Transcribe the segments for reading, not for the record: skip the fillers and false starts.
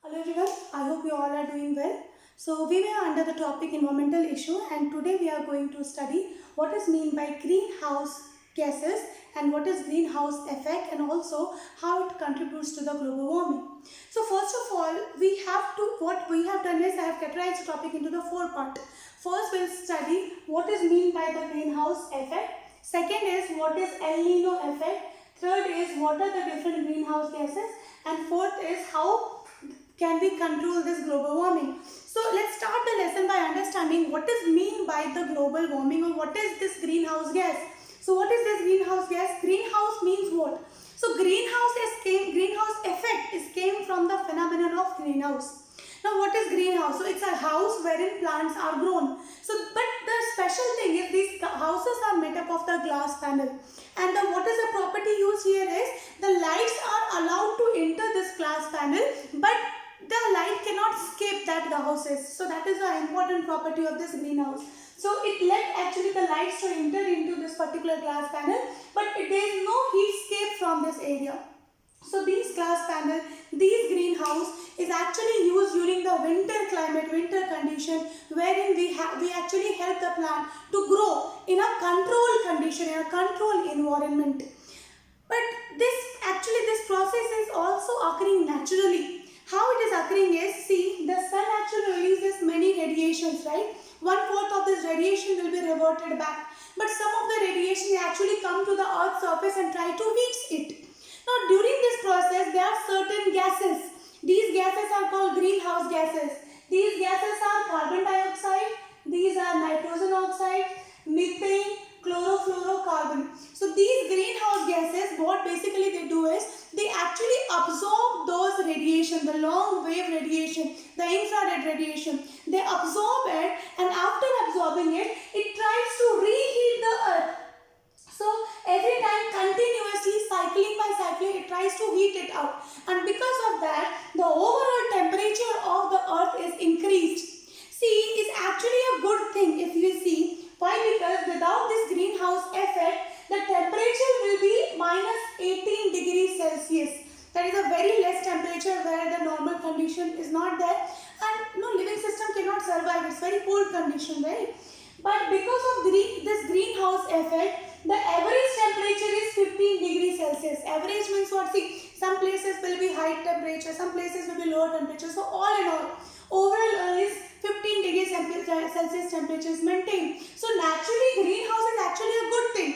Hello everyone, I hope you all are doing well. So we were under the topic environmental issue and today we are going to study what is meant by greenhouse gases and what is greenhouse effect and also how it contributes to the global warming. So first of all, what we have done is I have categorized the topic into the four parts. First we'll study what is meant by the greenhouse effect. Second is what is El Nino effect. Third is what are the different greenhouse gases and fourth is how can we control this global warming. So let's start the lesson by understanding what is mean by the global warming or what is this greenhouse gas. So what is this greenhouse gas? Greenhouse means what? So greenhouse effect came from the phenomenon of greenhouse. Now what is greenhouse? So it's a house wherein plants are grown. So but the special thing is these houses are made up of the glass panel. And what is the property used here is the lights are allowed to enter this glass panel but the light cannot escape that the houses. So that is the important property of this greenhouse. So it let actually the lights to enter into this particular glass panel but there is no heat escape from this area. So these glass panel, these greenhouse is actually used during the winter climate, winter condition wherein we actually help the plant to grow in a controlled condition, in a controlled environment. But this process is also occurring naturally. How it is occurring is, see, the sun actually releases many radiations, right? 1/4 of this radiation will be reverted back. But some of the radiation actually come to the earth's surface and try to heat it. Now during this process there are certain gases. These gases are called greenhouse gases. These gases are carbon dioxide, these are nitrogen oxide, methane, chlorofluorocarbon. So these greenhouse gases, what basically they do is they actually absorb those radiation, the long wave radiation, the infrared radiation. They absorb it and after absorbing it, it tries to reheat the earth. So every time continuously cycling by cycling it tries to heat it out and because of that the overall temperature of the earth is increased. See, it's actually a good thing if you see. Why? Because without this greenhouse effect the temperature will be minus 18 degrees Celsius. That is a very less temperature where the normal condition is not there and no living system cannot survive. It's very cold condition, right? But because of this greenhouse effect the average temperature is 15 degrees Celsius. Average means what? See, some places will be high temperature, some places will be lower temperature. So all in all, overall is 15 degrees Celsius temperature is maintained. So naturally greenhouse is actually a good thing.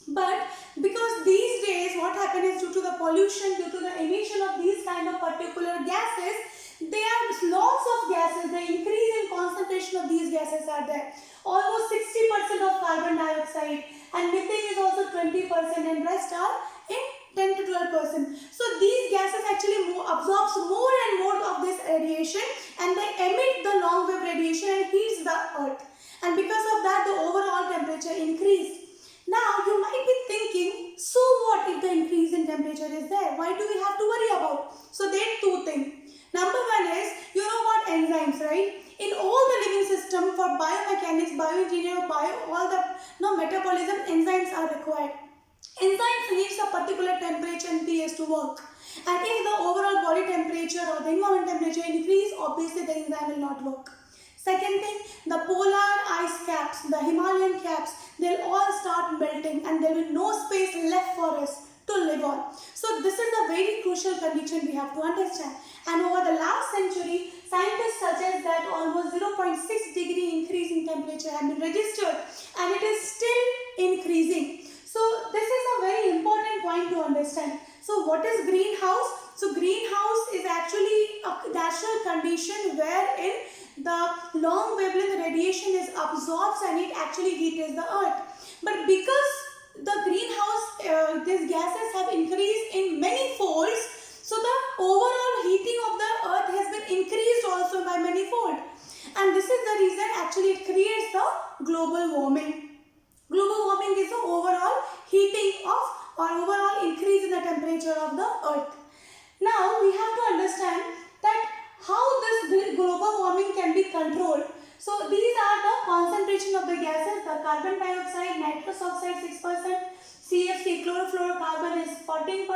But because these days what happens is due to the pollution, due to the emission of these kind of particular gases, there are lots of gases, the increase in concentration of these gases are there. Almost 60% of carbon dioxide and methane is also 20% and rest are in 10 to 12%. So these gases actually absorbs more and more of this radiation and they emit the long wave radiation and heats the earth. And because of that the overall temperature increased. Now you might be thinking, so what if the increase in temperature is there? Why do we have to worry about? So there are two things. Number one is, you know about enzymes, right? In all the living system for biomechanics, bioengineering, all the metabolism, enzymes are required. Enzymes needs a particular temperature and pH to work. And if the overall body temperature or the environment temperature increase, obviously the enzyme will not work. Second thing, the polar ice caps, the Himalayan caps, they'll all start melting and there will be no space left for us to live on. So this is a very crucial condition we have to understand. And over the last century, scientists suggest that almost 0.6 degree increase in temperature has been registered and it is still increasing. So this is a very important point to understand. So what is greenhouse? So greenhouse is actually a natural condition wherein the long wavelength radiation is absorbed and it actually heats the earth. But because the greenhouse, these gases have increased in many folds, so the overall heating of the earth has been increased also by many fold. And this is the reason actually it creates the global warming. Global warming is the overall heating of or overall increase in the temperature of the earth. Now we have to understand that how this global warming can be controlled. So these are the concentration of the gases, the carbon dioxide, nitrous oxide 6%, CFC, chlorofluorocarbon, is 14%,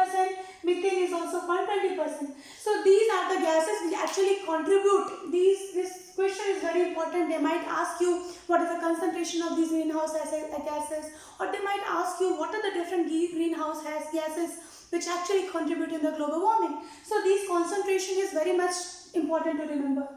methane is also 0.20%. So these are the gases which actually contribute. This question is very important. They might ask you what is the concentration of these greenhouse gases, or they might ask you what are the different greenhouse gases which actually contribute in the global warming. So this concentration is very much important to remember.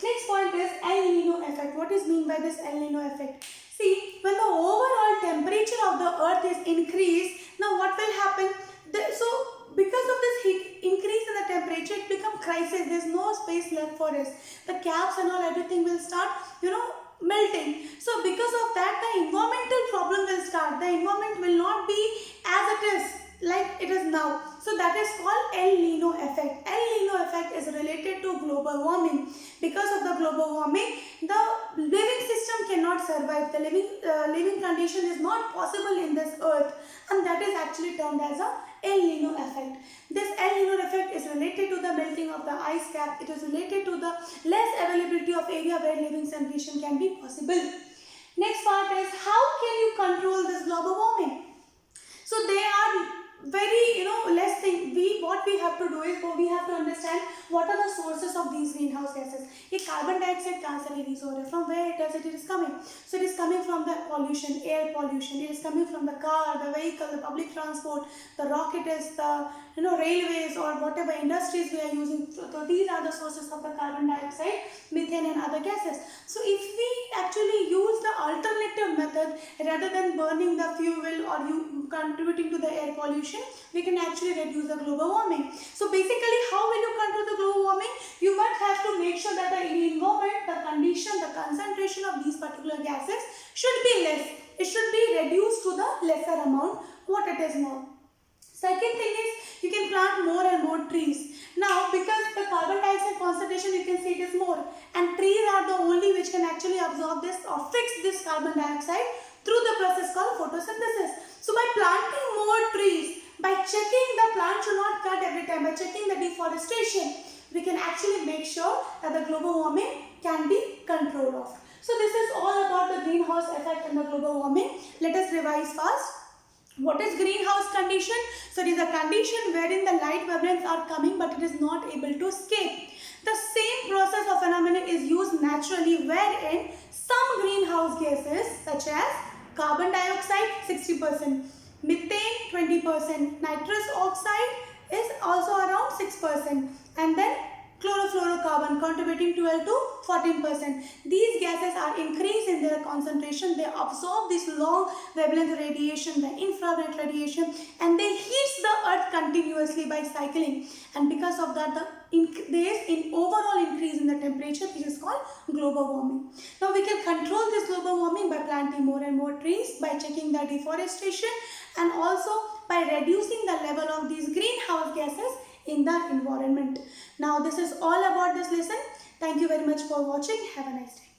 Next point is El Nino effect. What is mean by this El Nino effect? See, when the overall temperature of the earth is increased, now what will happen? So because of this heat increase in the temperature, it becomes crisis. There is no space left for us. The caps and all, everything will start, melting. So because of that, the environmental problem will start. The environment will not be as it is, like it is now. So that is called El Nino effect. El Nino effect is related to global warming. Because of the global warming, the living system cannot survive. The living condition is not possible in this earth, and that is actually termed as a El Nino effect. This El Nino effect is related to the melting of the ice cap. It is related to the less availability of area where living condition can be possible. Next part is how can you control this global warming? So they are very less thing. What we have to do is we have to understand what are the sources of these greenhouse gases. ये carbon dioxide कहाँ से release हो रहा है? From where it is coming? So it is coming from the pollution, air pollution. It is coming from the car, the vehicle, the public transport, the rockets, the railways, or whatever industries we are using. So these are the sources of the carbon dioxide, methane, and other gases. So if we actually use the alternative method rather than burning the fuel or contributing to the air pollution, we can actually reduce the global warming. So basically, how will you control the global warming? You must have to make sure that the environment, the condition, the concentration of these particular gases should be less. It should be reduced to the lesser amount what it is now. Second thing is, you can plant more and more trees. Now, because the carbon dioxide concentration, you can see it is more, and trees are the only which can actually absorb this or fix this carbon dioxide through the process called photosynthesis. So by planting more trees, by checking the plant should not cut every time, by checking the deforestation, we can actually make sure that the global warming can be controlled of. So this is all about the greenhouse effect and the global warming. Let us revise fast. What is greenhouse condition? So it is a condition wherein the light wavelengths are coming but it is not able to escape. The same process or phenomenon is used naturally wherein some greenhouse gases such as carbon dioxide 60%, methane 20%, nitrous oxide is also around 6%, and then chlorofluorocarbon contributing 12 to 14%. These gases are increased in their concentration. They absorb this long wavelength radiation, the infrared radiation, and they heat the earth continuously by cycling. And because of that, there is an overall increase in the temperature, which is called global warming. Now we can control this global warming by planting more and more trees, by checking the deforestation, and also by reducing the level of these greenhouse gases in the environment. Now this is all about this lesson. Thank you very much for watching. Have a nice day.